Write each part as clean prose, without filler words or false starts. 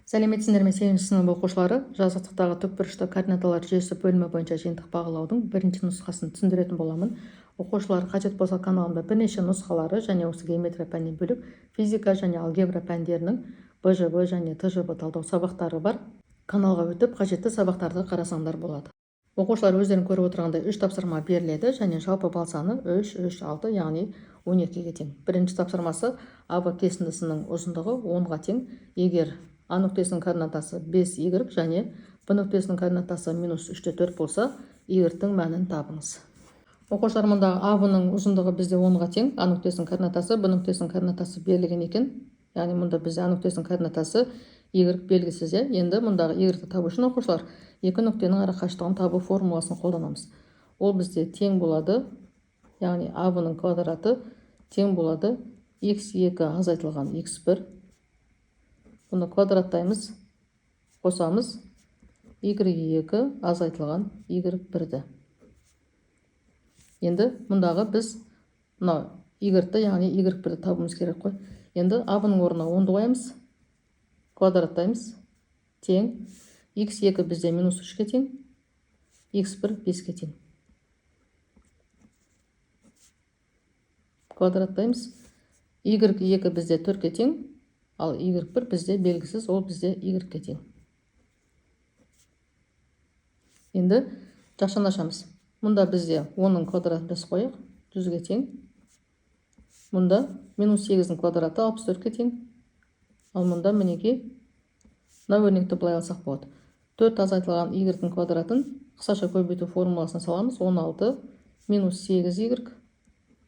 Сәлеметсіңдер ме 8-ші сынып оқушылары? Жазықтықтағы тікбұрышты координаталар жүйесі бөлімі бойынша жиынтық бағалаудың бірінші нұсқасын түсіндіретін боламын. Оқушылар қажет болса каналымда бірнеше нұсқалары және осы геометрия пәнінен бөлек физика және алгебра пәндерінің БЖБ және ТЖБ талдау сабақтары бар. Каналға өтіп қажетті сабақтарды қарасаңдар болады. Оқушылар өздерін көріп отырғандай 3 тапсырма беріледі және жалпы балл саны 3, 3, 6, яғни 12-ге тең. Бірінші тапсырмасы АБ кесіндісінің ұзындығы 10-ға тең. Егер А нүктесінің координатасы 5y және Б нүктесінің координатасы -3/4 болса, y-тің мәнін табыңыз. Оқушылар, мұндағы АБ-ның ұзындығы бізде 10-ға тең, А нүктесінің координатасы, Б нүктесінің координатасы берілген екен. Яғни мұнда бізде А нүктесінің координатасы y белгісіз. Енді мұндағы y-ті табу үшін оқушылар екі нүктенің арақашықтығын табу формуласын қолданамыз. Ол бізде тең болады, яғни АБ-ның квадраты тең болады x2 азайтылған x1. Бұны квадраттаймыз, қосамыз, y2 азайтылған y1-ді. Енді мұндағы біз y-ті, яғни y1-ді табуымыз керек қой. Енді А-ның орнына 10-ды қоямыз, квадраттаймыз, тең, x2 бізде -3-ге тең, x1 5-ге тең. Квадраттаймыз, y2 бізде 4-ге тең, ал y1 бізде белгісіз, ол бізде y-ге тең. Енді жақшаны ашамыз. Мұнда бізде 10-ның квадратын жазып қояйық, 100-ге тең. Мұнда -8-дің квадраты 64-ге тең. Ал мұнда мінекей, мына өрнекті былай алсақ болады. 4 азайтылған y-дің квадратын қысқаша көбейту формуласына саламыз. 16 -8y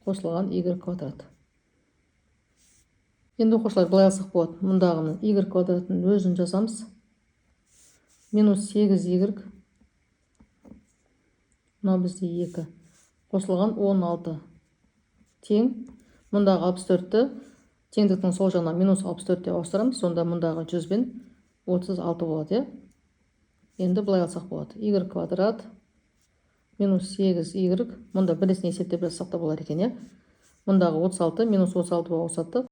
қосылған y квадрат. Енді оқушылар былай алсақ болады. Мұндағының y квадратын өзін жазамыз. -8y, мына бізде 2 қосылған 16 тең. Мұндағы 64-ті теңдіктің сол жағына -64-те ауыстырамыз. Сонда мұндағы 100 бен 36 болады. Енді былай алсақ болады. y квадрат -8y, мұнда бірісіне есептеп жазсақ та болар екен. Мұндағы 36 -36 ауысады,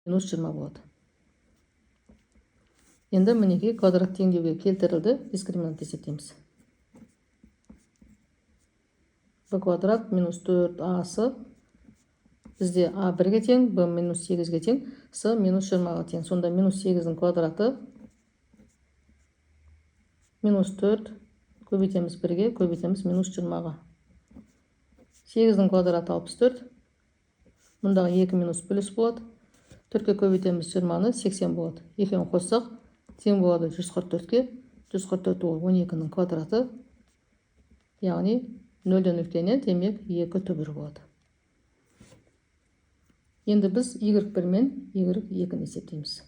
-20 болады. Енді мінекей квадрат теңдеуге келтірілді, дискриминант есептейміз. b квадрат -4ac бізде a 1-ге тең, b -8-ге тең, c -20-ға тең. Сонда -8-дің квадраты -4 көбейтеміз 1-ге, көбейтеміз -20-ға. 8-дің квадраты 64, мұндағы 2 минус плюс болады. 4-ке көбейтеміз 20-ны, 80 болады. Екеуін қоссақ тең болады 144-ке. 144 ол 12-ның квадраты, яғни 0-ден үлкені, демек 2 түбір болады. Енді біз y1 мен y2-ні есептейміз.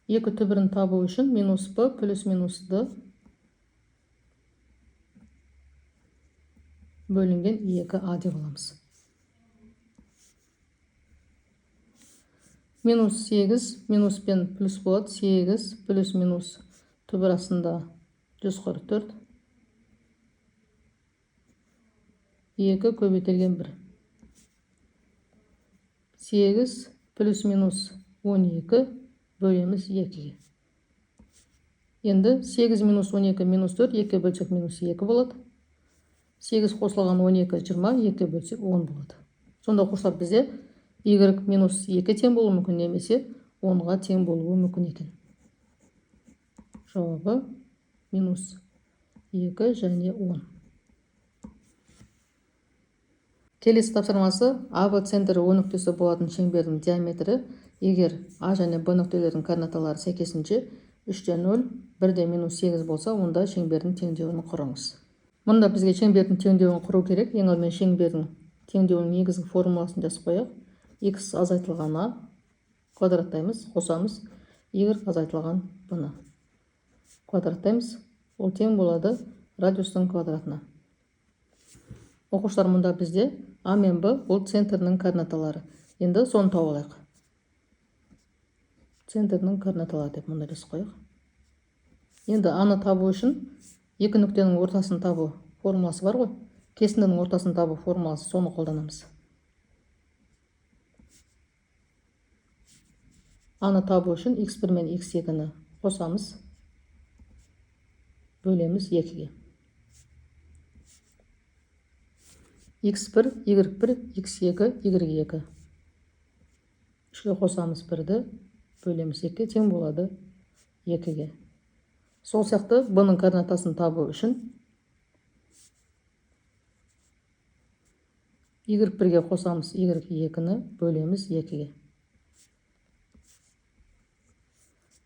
2 түбірін табу үшін -b плюс -д бөлінген 2a деп аламыз. -8 минус пен плюс болады. 8 плюс минус түбір астында 144. 2 көбейтілген 1. 8 плюс минус 12 бөлеміз 2-ге. Енді 8 минус 12 минус 4, 2 бөлсек минус 2 болады. 8 қосылған 12 20, 2 бөлсек 10 болады. Сонда оқушылар бізде y минус 2 тең болуы мүмкін, немесе 10-ға тең болуы мүмкін екен. Жауабы минус 2 және 10. Келесі тапсырмасы АБ центрі О нүктесі болатын шеңбердің диаметрі, егер А және Б нүктелердің координаталары сәйкесінше 3-те 0, 1-де -8 болса, онда шеңбердің теңдеуін құрыңыз. Мұнда бізге шеңбердің теңдеуін құру керек. Ең алдымен шеңбердің теңдеуінің негізгі формуласын жазып қояйық. X азайтылған А квадраттаймыз, қосамыз, y азайтылған b-ны квадраттаймыз. Ол тең болады радиустың квадратына. Оқушылар, мұнда бізде А мен Б ол центрінің координаталары. Енді соны тауып алайық. Центрінің координаталары деп мұнда жазып қояйық. Енді аны табу үшін екі нүктенің ортасын табу формуласы бар ғой. Кесіндінің ортасын табу формуласы, соны қолданамыз. аны табу үшін x1 мен x2-ні қосамыз, бөлеміз 2-ге. x1, y1, x2, y2. 3-ге қосамыз 1-ді, бөлеміз 2-ге, тең болады 2-ге. Сол сияқты бұның координатасын табу үшін y1-ге қосамыз y2-ні, бөлеміз 2-ге.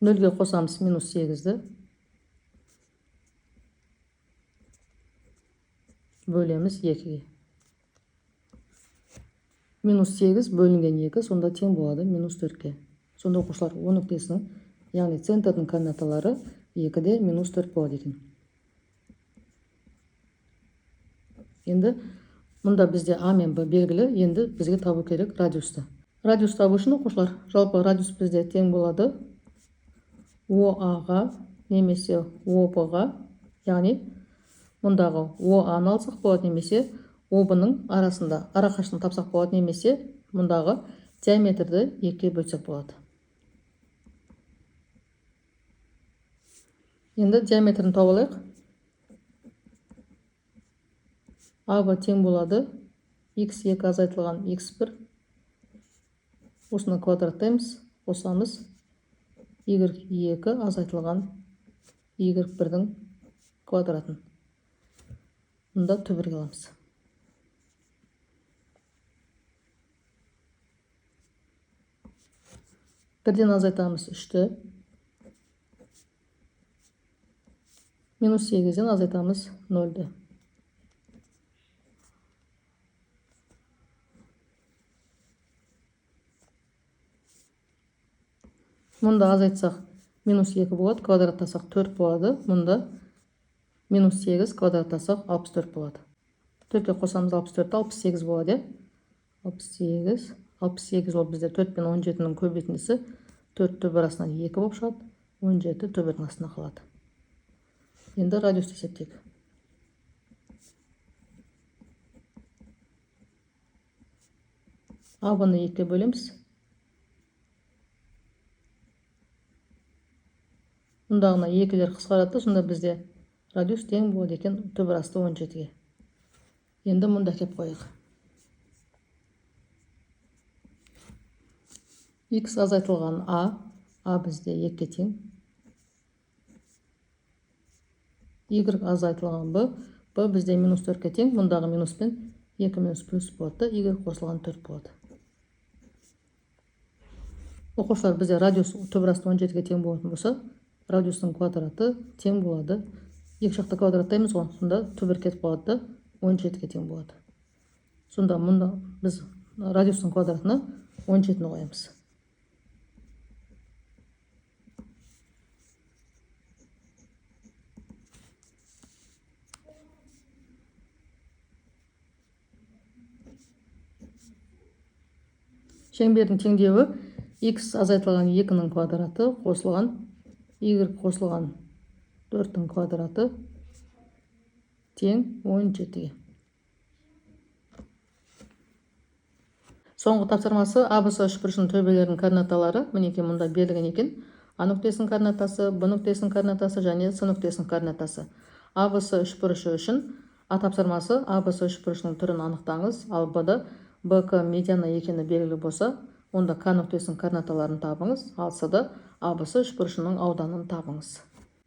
0-ге қосамыз минус 8-ді, бөлеміз 2-ге. Минус 8 бөлінген 2, сонда тең болады минус 4-ге. Сонда оқушылар O нүктесінің, яғни центрдің координаталары 2-де минус 4 болады екен. Енді мұнда бізде А мен Б белгілі, енді бізге табу керек радиусты. Радиус табу үшін оқушылар, жалпы радиус бізде тең болады ОА-ға немесе ОБ-ға, яғни мұндағы ОА-ны алсақ болады, немесе ОБ-ның арасында арақашықтығын тапсақ болады, немесе мұндағы диаметрді 2-ге бөлсек болады. Енді диаметрін тауып алайық. АБ тең болады x2 азайтылған x1. Осыны квадраттаймыз, қосамыз y2 азайтылған y1-дің квадратын. Мұнда түбірге аламыз. Бірден азайтамыз 3-ті. Минус 8-ден азайтамыз 0-ді. Мұнда азайтсақ минус 2 болады, квадраттасақ 4 болады. Мұнда минус 8 квадраттасақ 64 болады. 4-ке қосамыз 64, 68 болады. 68 ол бізде 4 пен 17-ның көбейтіндісі. 4 түбір астына 2 болып шығады, 17 түбірдің астына қалады. Енді радиусты есептейік. АБ-ны 2-ге бөлеміз. Мұндағына 2-лер қысқарады, сонда бізде радиус тең болады екен түбір асты 17-ге. Енді мұнда кеп қойық. X азайтылған А бізде 2-ге тең. Y азайтылған Б бізде минус 4-ге тең. Мұндағы минус пен 2 минус плюс болады, Y қосылған 4 болады. Оқушылар, бізде радиус түбір асты 17-ге тең болатын болса, радиустың квадраты тең болады. Екі жақты квадраттаймыз ғой, сонда түбір кетіп қалады, 17-ге тең болады. Сонда мұнда біз радиустың квадратына 17-ні қоямыз. Шеңбердің теңдеуі x азайтылған 2-ның квадраты қосылған y қосылған 4-дің квадраты тең 17-ге. Соңғы тапсырмасы АБС үшбұрышының төбелерінің координаталары мінеке мұнда берілген екен. А нүктесінің координатасы, Б нүктесінің координатасы және С нүктесінің координатасы. АБС үшбұрышы үшін А тапсырмасы АБС үшбұрышының түрін анықтаңыз, ал Б-да БК медиана екені белгілі болса, онда К нүктесінің координаталарын табыңыз, ал С-да АБС үшбұрышының ауданын табыңыз.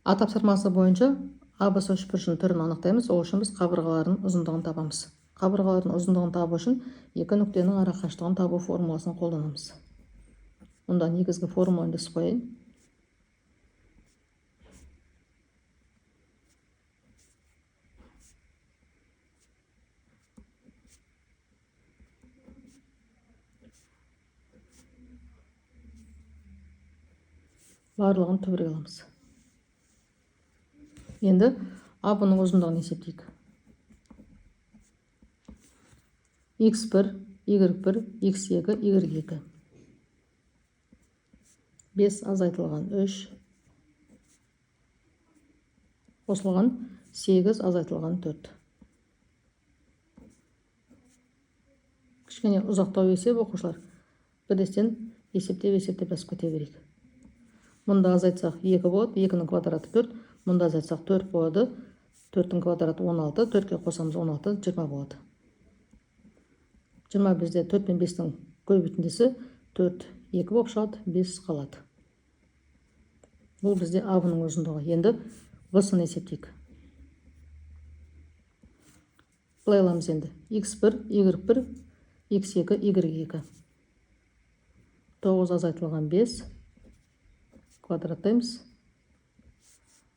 А тапсырмасы бойынша АБС үшбұрышының түрін анықтаймыз, ол үшін біз қабырғалардың ұзындығын табамыз. Қабырғалардың ұзындығын табу үшін екі нүктенің арақашықтығын табу формуласын қолданамыз. Мұнда негізгі формуланы жазып қояйын. Барлығын түбірге аламыз. Енді АБ-ның ұзындығын есептейік. x1, y1, x2, y2. 5 азайтылған 3. Қосылған 8 азайтылған 4. Кішкене ұзақтау есеп оқушылар. Бірдестен есептеп жазып кете берейік. Мұнда азайтсақ 2 болады, 2-нің квадраты 4, мұнда азайтсақ 4 болады, 4-нің квадраты 16, 4-ке қосамыз 16, 20 болады. 20 бізде 4 пен 5-нің көбейтіндісі 4, 2 болып шығады, 5 қалады. Бұл бізде А-ның ұзындығы. Енді В-сын есептейік. Былай аламыз енді. X1, Y1, X2, Y2. 9 азайтылған 5 квадраттаймыз.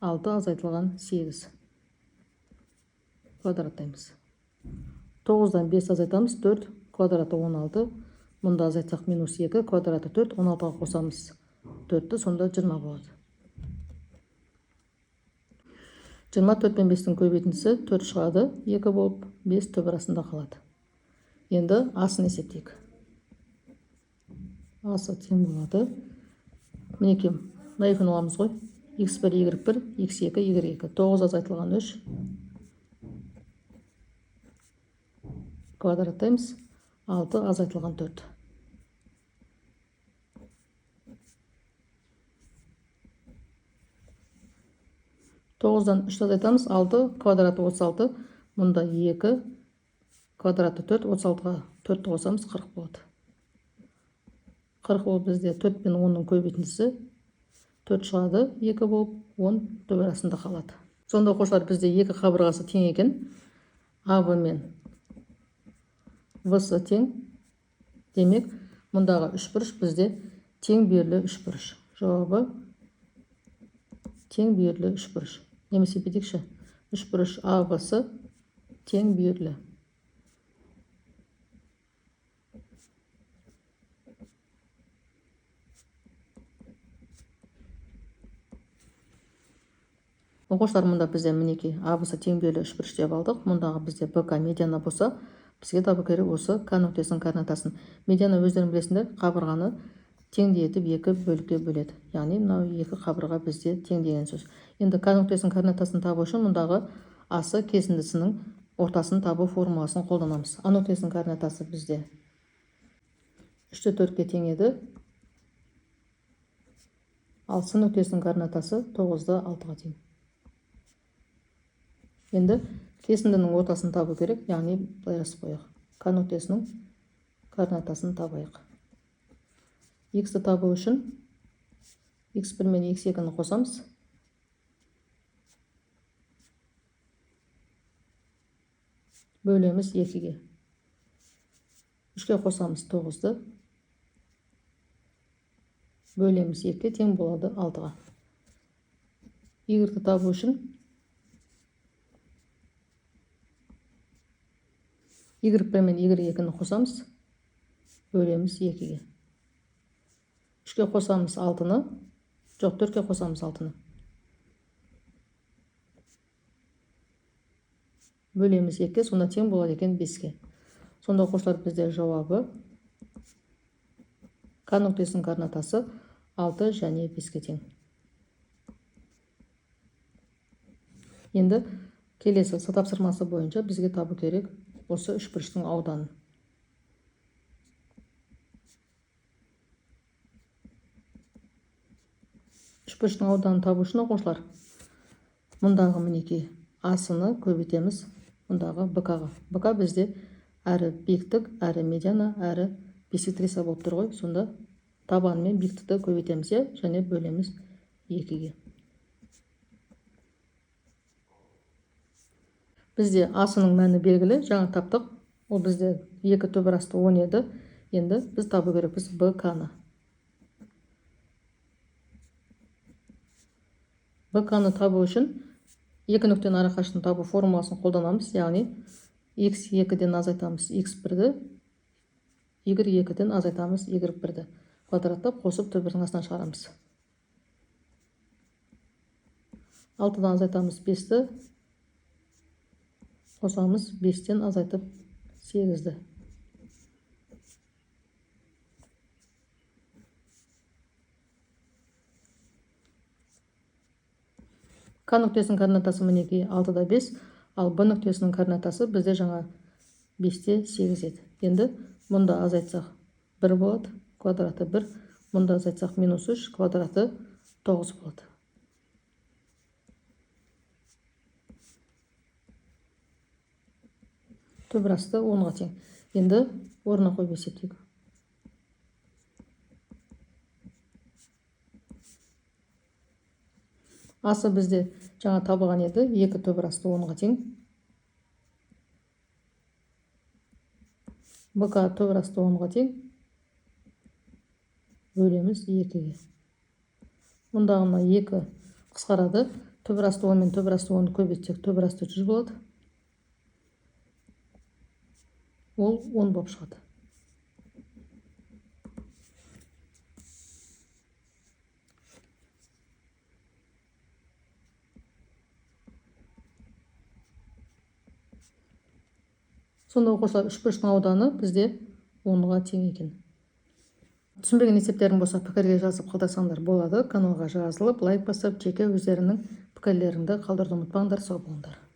6 азайтылған 8 квадраттаймыз. 9-дан 5 азайтамыз, 4 квадраты 16. Мұнда азайтсақ минус 2, квадраты 4, 16-ға қосамыз 4-ті, сонда 20 болады. 24 пен 5-тің көбейтіндісі 4 шығады, 2 болып, 5 төбе арасында қалады. Енді А-сын есептейік. А-сы тең болады. Мінекей, мына екеуін аламыз ғой. X1, Y1, X2, Y2. 9 азайтылған 3 квадраттаймыз. 6 азайтылған 4. Тоғыздан 3 азайтамыз, 6 квадраты 36, мұнда 2 квадраты 4, 36-ға 4-ті қосамыз, 40 болады. 40 болып бізде 4 пен 10-ның көбейтіндісі 4 шығады, 2 болып, 10 төбе арасында қалады. Сонда оқушылар, бізде 2 қабырғасы тең екен. АВ мен В-сы тең. Демек, мұндағы үшбұрыш бізде тең бүйірлі үшбұрыш. Жауабы тең бүйірлі үшбұрыш. Немесе бетекші. Үшбұрыш АВ-сы тең бүйірлі. Оқушылар, мұнда бізде мінекей АВ-сы тең бүйірлі үшбұрыш деп алдық. Мұндағы бізде БК медиана болса, бізге табу керек осы К нүктесінің координатасын. Медиана өздерің білесіңдер, қабырғаны теңдей етіп 2 бөлікке бөледі. Яғни мынау 2 қабырға бізде тең деген сөз. Енді К нүктесінің координатасын табу үшін мұндағы асы кесіндісінің ортасын табу формуласын қолданамыз. А нүктесінің координатасы бізде 3-ті 4-ке тең еді. Ал С нүктесінің координатасы 9-ды 6-ға тең. Енді кесіндінің ортасын табу керек, яғни былай жазып қояйық. К нүктесінің координатасын табайық. X-ті табу үшін X1 мен X2-ні қосамыз. Бөлеміз 2-ге. 3-ке қосамыз 9-ды. Бөлеміз 2-ге тең болады 6-ға. Y-ті табу үшін Y1 мен Y2-ні қосамыз. Бөлеміз 2-ге. 3-ке қосамыз 6-ны. Жоқ, 4-ке қосамыз 6-ны. Бөлеміз 2-ге, сонда тең болады екен 5-ге. Сонда оқушылар, бізде жауабы К нүктесінің координатасы 6 және 5-ге тең. Енді келесі С тапсырмасы бойынша бізге табу керек осы үшбұрыштың ауданын. Үшбұрыштың ауданын табу үшін оқушылар, мұндағы мінекей А-сыны көбейтеміз мұндағы БК-ға. БК бізде әрі биіктік, әрі медиана, әрі бисектриса болып тұр ғой. Сонда табан мен биіктікті көбейтеміз, және бөлеміз 2-ге. Бізде А-сының мәні белгілі, жаңа таптық. Ол бізде 2 төбе арасы 10 еді. Енді біз табу керекпіз БК-ны. БК-ны табу үшін 2 нүктенің арақашықтығын табу формуласын қолданамыз. Яғни X2-ден азайтамыз X1-ді, Y2-ден азайтамыз Y1-ді. Квадраттап қосып төбесінің астынан шығарамыз. 6-дан азайтамыз 5-ді. Қосамыз 5-тен азайтып 8-ді. К нүктесінің координатасы мінекей 6-да 5, ал Б нүктесінің координатасы бізде жаңа 5-те 8 еді. Енді мұнда азайтсақ 1 болады, квадраты 1, Мұнда айтсақ -3 квадраты 9 болады. Төбір асты 10-ға тең. Енді орнына қойып есептейік. Асы бізде жаңа табылған еді. 2 төбір асты 10-ға тең. БК төбір асты 10-ға тең. Бөлеміз 2-ге. Мұндағына 2 қысқарады. Төбір асты 10 мен төбір асты 10 көбейтсек, төбір асты 100 болады. Ол 10 болып шығады. Сонда оқушылар үшбұрыштың ауданы бізде 10-ға тең екен. Түсінбеген есептерің болса пікірге жазып қалдырсаңдар болады. Каналға жазылып, лайк басып, жеке өздерінің пікірлеріңді қалдыруды ұмытпаңдар. Сау болыңдар.